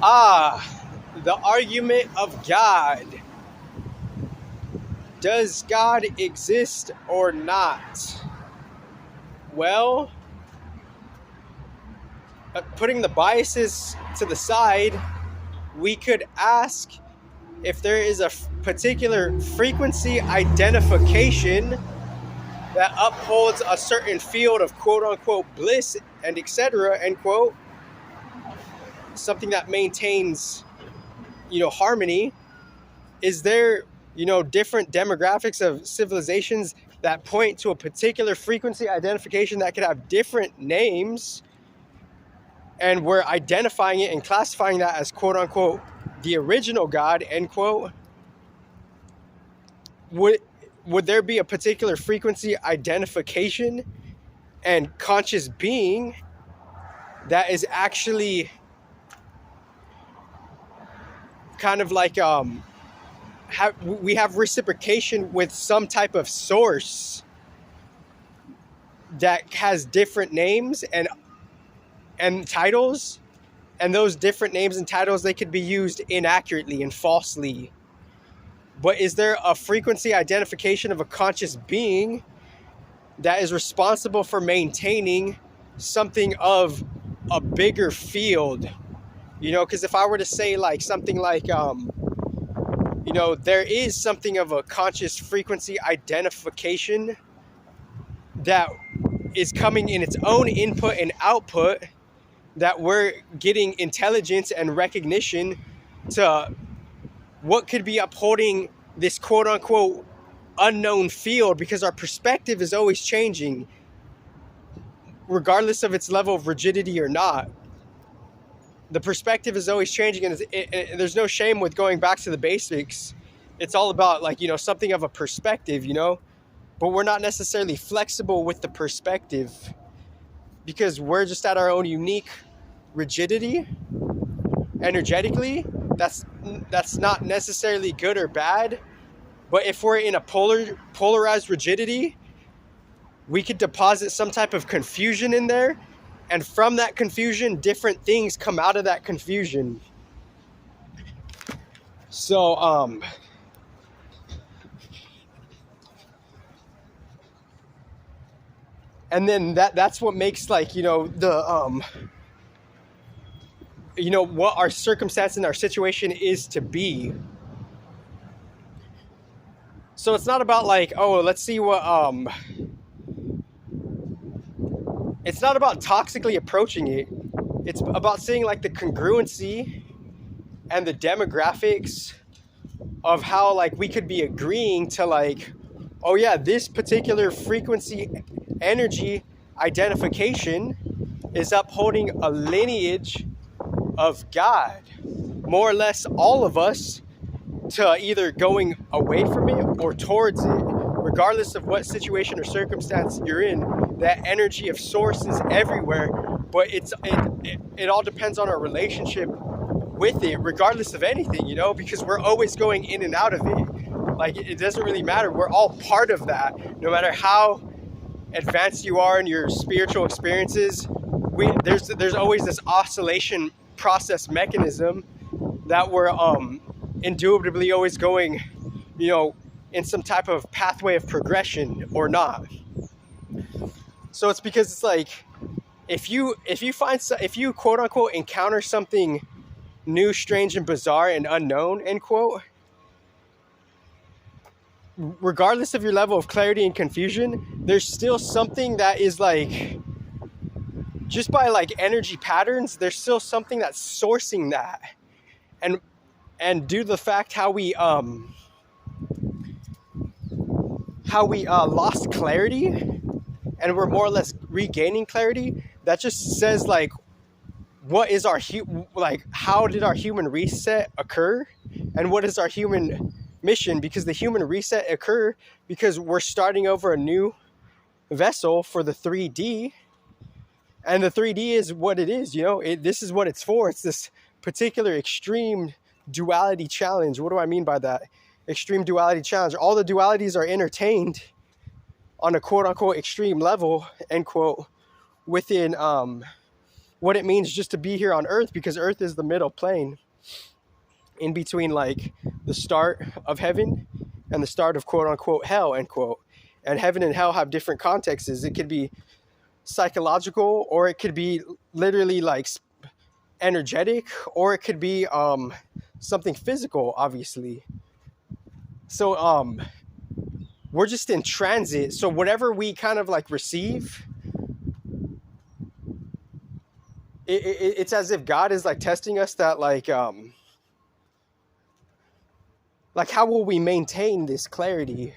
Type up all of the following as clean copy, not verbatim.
The argument of God. Does God exist or not? Well, putting the biases to the side, we could ask if there is a particular frequency identification that upholds a certain field of quote-unquote bliss and etc., end quote, something that maintains, harmony. Is there, different demographics of civilizations that point to a particular frequency identification that could have different names, and we're identifying it and classifying that as quote-unquote the original God, end quote? Would there be a particular frequency identification and conscious being that is actually kind of like we have reciprocation with some type of source that has different names and titles, and those different names and titles, they could be used inaccurately and falsely? But is there a frequency identification of a conscious being that is responsible for maintaining something of a bigger field? Because if I were to say like something like, there is something of a conscious frequency identification that is coming in its own input and output, that we're getting intelligence and recognition to what could be upholding this quote-unquote unknown field, because our perspective is always changing regardless of its level of rigidity or not. The perspective is always changing, and there's no shame with going back to the basics. It's all about something of a perspective, but we're not necessarily flexible with the perspective because we're just at our own unique rigidity energetically. That's not necessarily good or bad, but if we're in a polarized rigidity, we could deposit some type of confusion in there, and from that confusion, different things come out of that confusion. So, and then that's what makes what our circumstance and our situation is to be. So it's not about let's see what, it's not about toxically approaching it. It's about seeing the congruency and the demographics of how we could be agreeing to oh yeah, this particular frequency energy identification is upholding a lineage of God, more or less all of us, to either going away from it or towards it, regardless of what situation or circumstance you're in. That energy of source is everywhere, but it all depends on our relationship with it, regardless of anything, because we're always going in and out of it. It doesn't really matter. We're all part of that. No matter how advanced you are in your spiritual experiences, there's always this oscillation process mechanism that we're indubitably always going, in some type of pathway of progression or not. So it's because it's if you quote unquote encounter something new, strange, and bizarre and unknown, end quote, regardless of your level of clarity and confusion, there's still something that is just by energy patterns, there's still something that's sourcing that. And due to the fact how we lost clarity, and we're more or less regaining clarity, that just says what is our how did our human reset occur, and what is our human mission? Because the human reset occur because we're starting over a new vessel for the 3D, and the 3D is what it is. This is what it's for. It's this particular extreme duality challenge. What do I mean by that? Extreme duality challenge. All the dualities are entertained on a quote unquote extreme level, end quote, within what it means just to be here on Earth, because Earth is the middle plane in between like the start of heaven and the start of quote unquote hell, end quote. And heaven and hell have different contexts. It could be psychological, or it could be literally like energetic, or it could be something physical, obviously. So we're just in transit. So whatever we kind of like receive, it's as if God is like testing us, that like how will we maintain this clarity?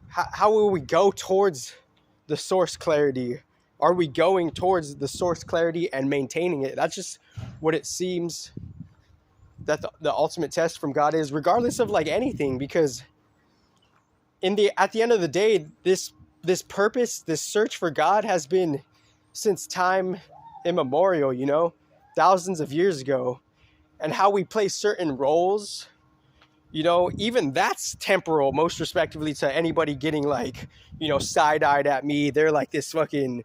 How will we go towards the source clarity? Are we going towards the source clarity and maintaining it? That's just what it seems that the ultimate test from God is, regardless of like anything, because at the end of the day, this purpose, this search for God has been since time immemorial, you know, thousands of years ago. And how we play certain roles, you know, even that's temporal, most respectively, to anybody getting like, you know, side-eyed at me. They're like this fucking,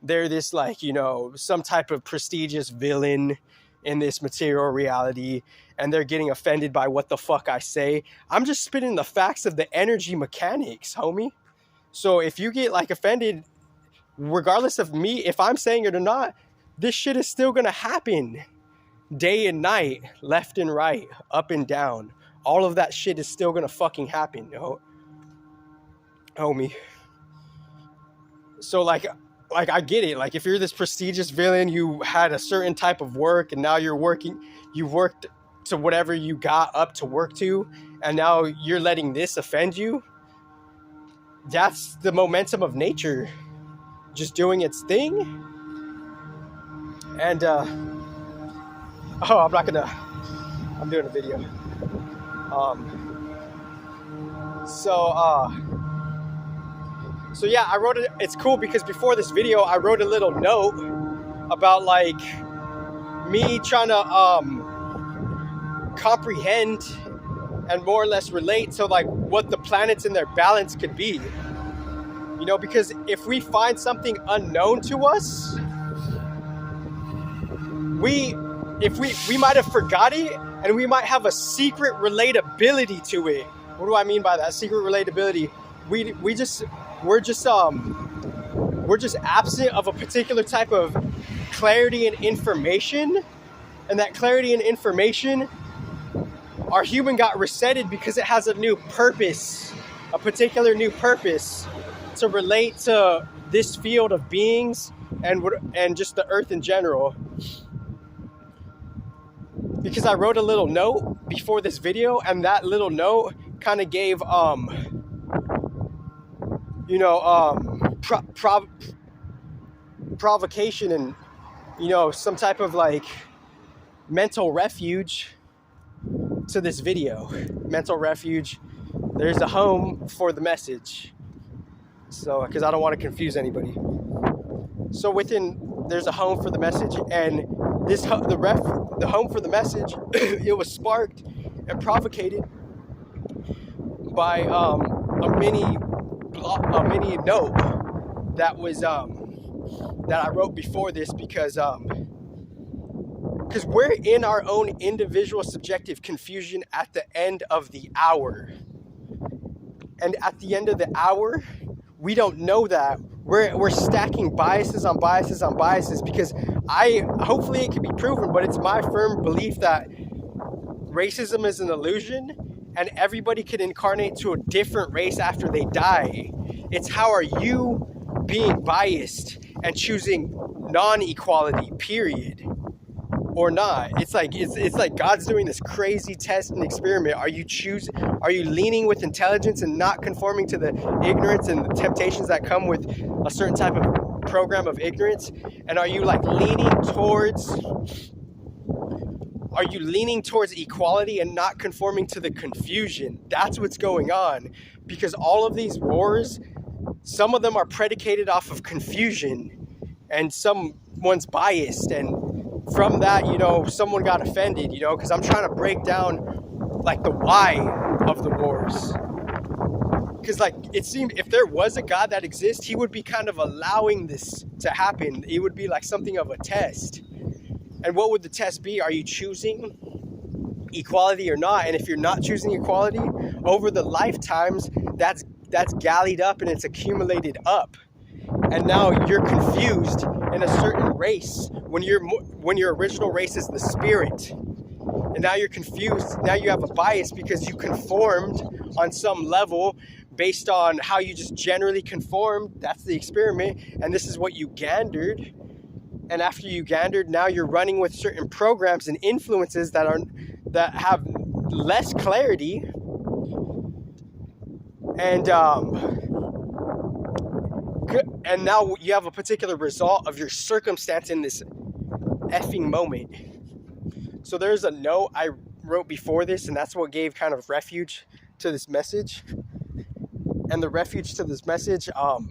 they're this like, you know, some type of prestigious villain in this material reality, and they're getting offended by what the fuck I say. I'm just spitting the facts of the energy mechanics, homie. So if you get like offended, regardless of me, if I'm saying it or not, this shit is still gonna happen. Day and night, left and right, up and down. All of that shit is still gonna fucking happen, yo. Homie. So like I get it. Like if you're this prestigious villain, you had a certain type of work, and now you worked to whatever you got up to work to, and now you're letting this offend you. That's the momentum of nature just doing its thing. And I'm doing a video. So yeah, I wrote it. It's cool because before this video, I wrote a little note about like me trying to comprehend and more or less relate to like what the planets in their balance could be. You know, because if we find something unknown to us, we might have forgot it, and we might have a secret relatability to it. What do I mean by that? Secret relatability. We're just absent of a particular type of clarity and information, and that clarity and information, our human got resetted because it has a new purpose, a particular new purpose to relate to this field of beings and just the earth in general. Because I wrote a little note before this video, and that little note kind of gave provocation and, you know, some type of like mental refuge to this video. Mental refuge. There's a home for the message. So, because I don't want to confuse anybody. So there's a home for the message, and the home for the message, it was sparked and provocated by a mini note that was that I wrote before this, because we're in our own individual subjective confusion at the end of the hour. And at the end of the hour, we don't know that. We're stacking biases on biases on biases, because hopefully it can be proven, but it's my firm belief that racism is an illusion, and everybody can incarnate to a different race after they die. It's how are you being biased and choosing non-equality, period, or not. It's like God's doing this crazy test and experiment. Are you leaning with intelligence and not conforming to the ignorance and the temptations that come with a certain type of program of ignorance? And are you like leaning towards equality and not conforming to the confusion? That's what's going on, because all of these wars, some of them are predicated off of confusion, and someone's biased, and from that, you know, someone got offended, you know, because I'm trying to break down like the why of the wars. because like it seemed if there was a God that exists, he would be kind of allowing this to happen. It would be like something of a test. And what would the test be? Are you choosing equality or not? And if you're not choosing equality, over the lifetimes, that's gallied up and it's accumulated up. And now you're confused in a certain race when your original race is the spirit. And now you're confused. Now you have a bias because you conformed on some level based on how you just generally conformed. That's the experiment. And this is what you gathered. And after you gathered, now you're running with certain programs and influences that have less clarity. And now you have a particular result of your circumstance in this effing moment. So there's a note I wrote before this, and that's what gave kind of refuge to this message. And the refuge to this message, I'll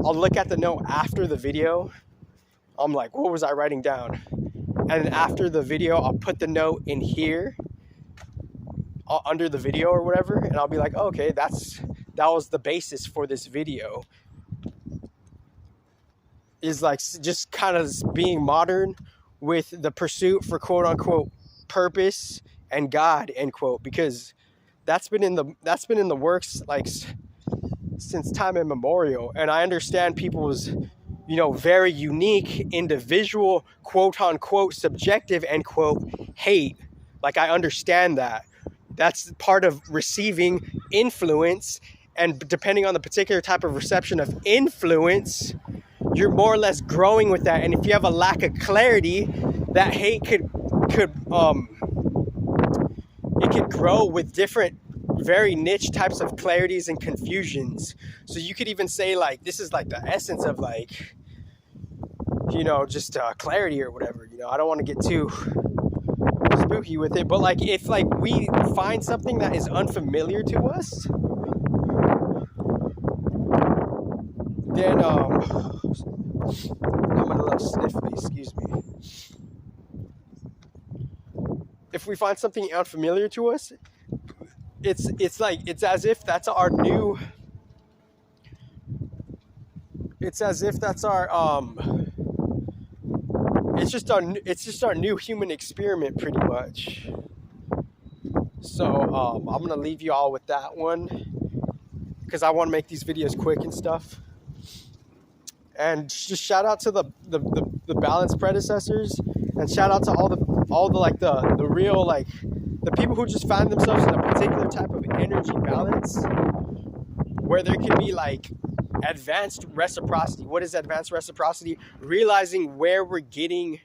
look at the note after the video. I'm like, what was I writing down? And after the video, I'll put the note in here, under the video or whatever, and I'll be like, oh, okay, that was the basis for this video. Is like just kind of being modern with the pursuit for quote unquote purpose and God, end quote, because that's been in the works like since time immemorial. And I understand people's, very unique, individual, quote unquote, subjective, end quote, hate. Like, I understand that. That's part of receiving influence. And depending on the particular type of reception of influence, you're more or less growing with that. And if you have a lack of clarity, that hate could grow with different, very niche types of clarities and confusions. So you could even say like, this is like the essence of like, just clarity or whatever. I don't want to get too spooky with it, but like if like we find something that is unfamiliar to us, then I'm a little sniffly, excuse me. If we find something unfamiliar to us, it's as if that's our new new human experiment, pretty much. So I'm gonna leave you all with that one because I want to make these videos quick and stuff. And just shout out to the balanced predecessors, and shout out to all the real, like, the people who just find themselves in a particular type of energy balance where there can be like advanced reciprocity. What is advanced reciprocity? Realizing where we're getting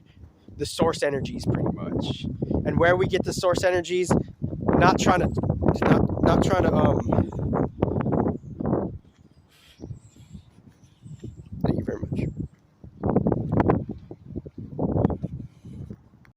the source energies, pretty much, and where we get the source energies. Not trying to